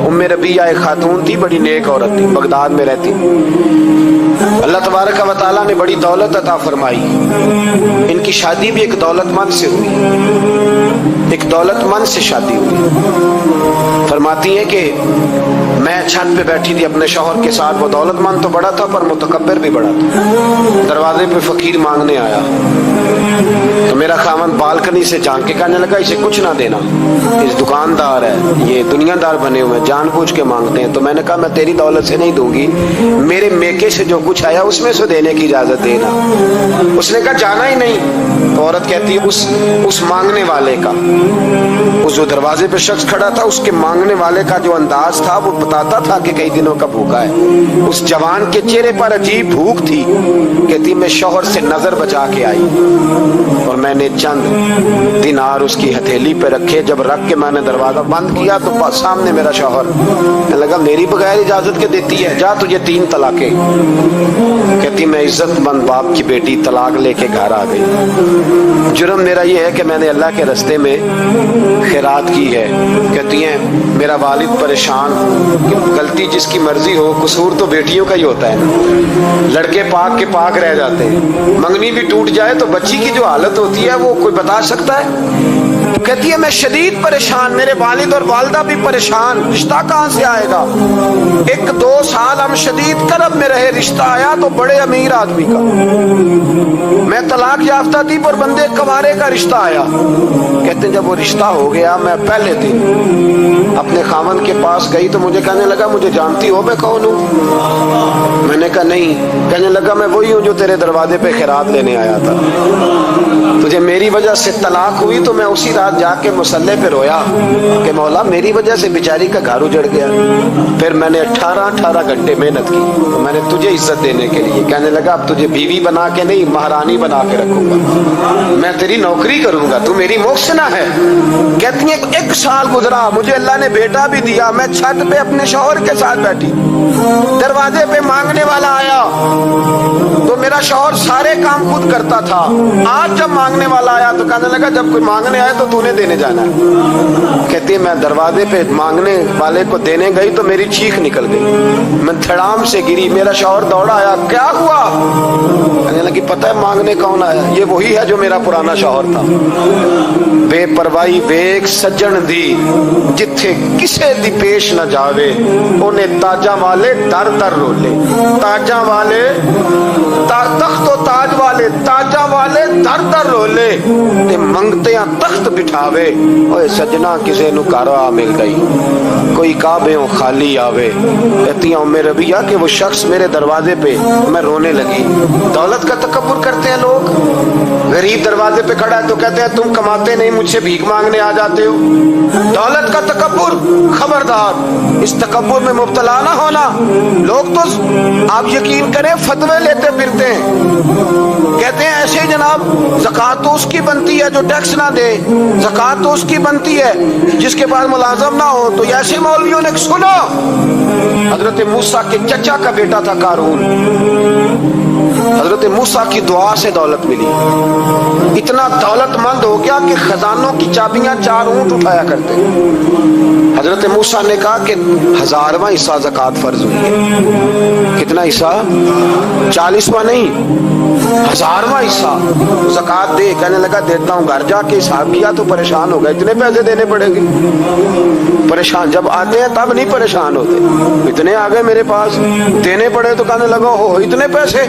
उम्मे रबिया एक खातून थी, बड़ी नेक औरत थी, बगदाद में रहती। अल्लाह तबारक व तआला ने बड़ी दौलत अता फरमाई। इनकी शादी भी एक दौलतमंद से हुई, एक दौलतमंद से शादी हुई। फरमाती है कि मैं छत पे बैठी थी अपने शौहर के साथ। वो दौलतमंद तो बड़ा था पर मुतकब्बिर भी बड़ा था। दरवाजे पे फकीर मांगने आया तो मेरा खामन बालकनी से झांक के कहने लगा, इसे कुछ ना देना, इस दुकानदार है, ये दुनियादार बने हुए, जानबूझ के मांगते हैं। तो मैंने कहा मैं तेरी दौलत से नहीं दूंगी, मेरे मेके से जो कुछ आया उसमें से देने की इजाजत देना। उसने कहा जाना ही नहीं। तो औरत कहती है उस मांगने वाले का, उस जो दरवाजे पे शख्स खड़ा था, उसके मांगने वाले का जो अंदाज था वो बताता था कि कई दिनों का भूखा है। उस जवान के चेहरे पर अजीब भूख थी। कहती मैं शौहर से नजर बचा के आई और मैंने चंद दिनार उसकी हथेली पे रखे। जब रख के मैंने दरवाजा बंद किया तो सामने मेरा शौहर लगा, मेरी बगैर इजाजत के देती है, जा तुझे 3 तलाके। कहती मैं इज्जतमंद बाप की बेटी तलाक लेके घर आ गई। जुर्म मेरा ये है कि मैंने अल्लाह के रास्ते में खैरात की है। कहती हैं मेरा वालिद परेशान, गलती जिसकी मर्जी हो, कसूर तो बेटियों का ही होता है। लड़के पाक के पाक रह जाते हैं, मंगनी भी टूट जाए तो बच्ची की जो हालत होती है वो कोई बता सकता है। तो कहती है मैं शदीद परेशान, मेरे वालिद और वालदा भी परेशान, रिश्ता कहाँ से आएगा। 1-2 साल हम शदीद करब में रहे, रिश्ता आया तो बड़े अमीर आदमी का। मैं तलाक याफ्ता थी पर बंदे कवारे का रिश्ता आया। कहते जब वो रिश्ता हो गया, मैं पहले दिन अपने खामन के पास गई तो मुझे कहने लगा मुझे जानती हो मैं कौन हूँ। मैंने कहा नहीं। कहने लगा मैं वही हूँ जो तेरे दरवाजे पे खैरात लेने आया था। तुझे मेरी वजह से तलाक हुई तो मैं उसी रात जाके मुसल्ले पे रोया कि मौला मेरी वजह से बेचारी का घर उजड़ गया। फिर मैंने 18 घंटे मेहनत की तो मैंने तुझे इज्जत देने के लिए। कहने लगा अब तुझे बीवी बना के नहीं महारानी बना के रखूंगा, मैं तेरी नौकरी करूंगा, तू मेरी मोहसिना है। कहती है 1 साल गुजरा, मुझे अल्लाह ने बेटा भी दिया। मैं छत पे अपने शौहर के साथ बैठी, दरवाजे पे मांगने वाला आया तो मेरा शौहर सारे काम खुद करता था। आज जब मांगने वाला आया तो कहने लगा जब कोई मांगने आए तो तूने देने जाना है। कहती है मैं दरवाजे पे मांगने वाले को देने गई तो मेरी चीख निकल गई, मैं धड़ाम से गिरी। मेरा शौहर दौड़ा आया, क्या हुआ। कहने लगी पता है मांगने कौन आया, ये वही है जो मेरा पुराना शौहर था। बेपरवाही वेख सज्जन दी जिथे किसे दी पेश न जावे, उन्हें ताजा वाले दर दर रोले। ताजा वाले तख्त ताज वाले, ताजा वाले दर दर रोले ते मंगते तख्त बिठावे। ओए सजना किसे नु घर आ मिल गई, कोई काबे खाली आवे। कहती हूँ मेरे रबिया कि वो शख्स मेरे दरवाजे पे, मैं रोने लगी। दौलत का तकब्बुर करते हैं लोग। गरीब दरवाजे पे खड़ा है तो कहते हैं तुम कमाते नहीं, मुझसे भीख मांगने आ जाते हो। दौलत का तकब्बुर, खबरदार इस तकब्बुर में मुब्तला ना होना। लोग तो आप यकीन करें फतवे लेते फिरते हैं, कहते हैं ऐसे जनाब ज़कात तो उसकी बनती है जो टैक्स ना दे, ज़कात तो उसकी बनती है जिसके पास मुलाजम ना हो। तो ऐसे मौलवियों ने सुनो, हजरत मूसा के चचा का बेटा था कारून, हजरत मूसा की दुआ से दौलत मिली। इतना दौलतमंद हो गया कि खजानों की चाबियां 4 ऊंट उठाया करते। हजरत मूसा ने कहा कि 1000वां हिस्सा ज़कात फर्ज हुई है। कितना हिस्सा? 40वां नहीं, 1000वां हिस्सा ज़कात दे। कहने लगा देता हूँ। घर जाके हिसाब किया तो परेशान हो गए, इतने पैसे देने पड़ेंगे। परेशान जब आते हैं तब नहीं परेशान होते, इतने आ गए मेरे पास, देने पड़े तो कहने लगा हो इतने पैसे।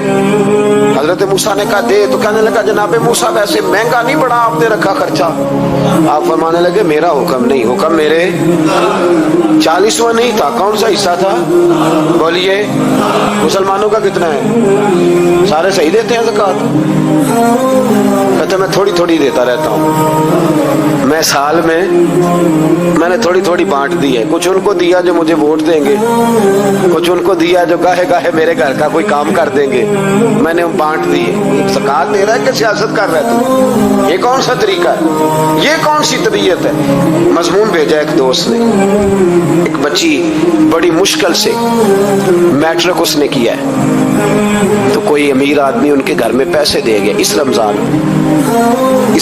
हजरत मूसा ने कहा दे, तो कहने लगा जनाबे मूसा वैसे महंगा नहीं पड़ा आपने रखा खर्चा। आप फरमाने लगे मेरा हुक्म नहीं, हुक्म मेरे 40वां नहीं था। कौन सा हिस्सा था बोलिए? मुसलमानों का कितना है? सारे सही देते हैं ज़कात? कहते मैं थोड़ी थोड़ी देता रहता हूँ, मैं साल में मैंने थोड़ी थोड़ी बांट दी है। कुछ उनको दिया जो मुझे वोट देंगे, कुछ उनको दिया जो गाहे गाहे मेरे घर का कोई काम कर देंगे, मैंने बांट दी है। ज़कात दे रहा है कि सियासत कर रहा है तू? ये कौन सा तरीका है? ये कौन सी तबीयत है? मजमून भेजा एक दोस्त ने, ایک بچی بڑی مشکل سے میٹرک اس نے کیا ہے، تو کوئی امیر آدمی ان کے گھر میں پیسے دے گیا اس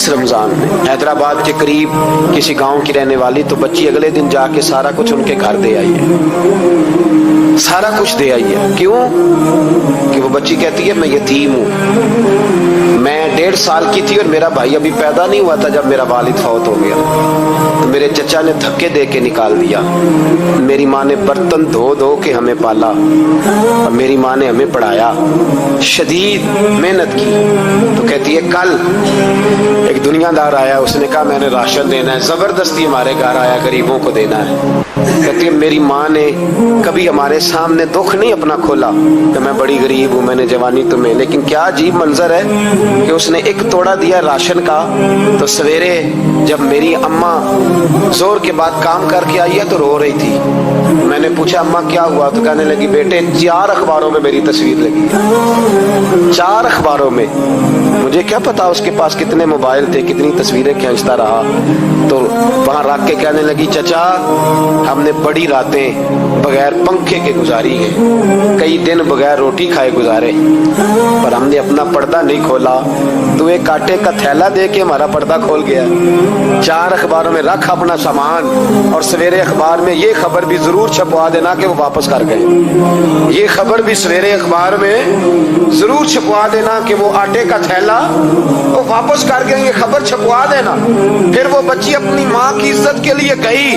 رمضان میں، حیدرآباد کے قریب کسی گاؤں کی رہنے والی، تو بچی اگلے دن جا کے سارا کچھ ان کے گھر دے آئی ہے، سارا کچھ دے آئی ہے۔ کیوں؟ کہ وہ بچی کہتی ہے میں یتیم ہوں، میں 1.5 سال کی تھی اور میرا بھائی ابھی پیدا نہیں ہوا تھا جب میرا والد فوت ہو گیا، تو میرے چچا نے دھکے دے کے نکال دیا، میری ماں نے برتن دھو دھو کے ہمیں پالا اور میری ماں نے ہمیں پڑھایا، شدید محنت کی۔ تو کہتی ہے کل ایک دنیا دار آیا، اس نے کہا میں نے راشن دینا ہے، زبردستی ہمارے گھر آیا، غریبوں کو دینا ہے۔ کہتی ہے میری ماں نے کبھی ہمارے سامنے دکھ نہیں اپنا کھولا کہ میں بڑی غریب ہوں، میں نے جوانی تمہیں، لیکن کیا عجیب منظر ہے کہ اس نے ایک توڑا دیا راشن کا، تو سویرے جب میری اماں زور کے بعد کام کر کے آئی ہے تو رو رہی تھی۔ میں نے پوچھا اماں کیا ہوا؟ تو کہنے لگی بیٹے 4 اخباروں میں میری تصویر لگی ہے، 4 اخباروں میں۔ مجھے کیا پتا اس کے پاس کتنے موبائل تھے، کتنی تصویریں کھینچتا رہا۔ تو وہاں رکھ کے کہنے لگی چچا ہم نے بڑی راتیں بغیر پنکھے کے گزاری ہیں، کئی دن بغیر روٹی کھائے گزارے، پر ہم نے اپنا پردہ نہیں کھولا، تو ایک آٹے کا تھیلا دے کے ہمارا پردہ کھول گیا۔ 4 اخباروں میں رکھ اپنا سامان، اور سویرے اخبار میں یہ خبر بھی ضرور چھپوا دینا کہ وہ واپس کر گئے، یہ خبر بھی سویرے اخبار میں ضرور چھپوا دینا کہ وہ آٹے کا تھیلا وہ واپس کر گئے، یہ خبر چھپوا دینا۔ پھر وہ بچی اپنی ماں کی عزت کے لیے گئی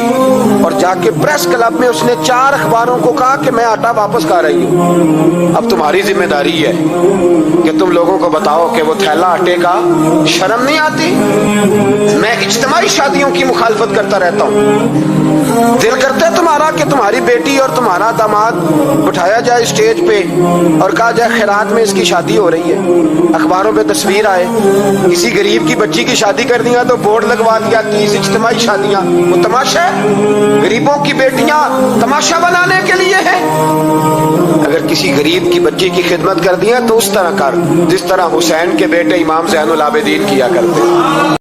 اور جا کے پریس کلب میں اس نے 4 اخباروں کو کہا کہ میں آٹا واپس کر رہی ہوں، اب تمہاری ذمہ داری ہے کہ تم لوگوں کو بتاؤ کہ وہ تھیلا آٹے کا، شرم نہیں آتی؟ میں اجتماعی شادیوں کی مخالفت کرتا رہتا ہوں، دل کرتا ہے تمہارا کہ تمہاری بیٹی اور تمہارا داماد بٹھایا جائے اسٹیج پہ اور کہا جائے خیرات میں اس کی شادی ہو رہی ہے، اخباروں پہ تصویر آئے، کسی غریب کی بچی کی شادی کر دیا تو بورڈ لگوا دیا 30 اجتماعی شادیاں، وہ تماشا ہے؟ غریبوں کی بیٹیاں تماشا بنانے کے لیے ہیں؟ اگر کسی غریب کی بچی کی خدمت کر دیا تو اس طرح کر جس طرح حسین کے بیٹے امام زین العابدین کیا کرتے۔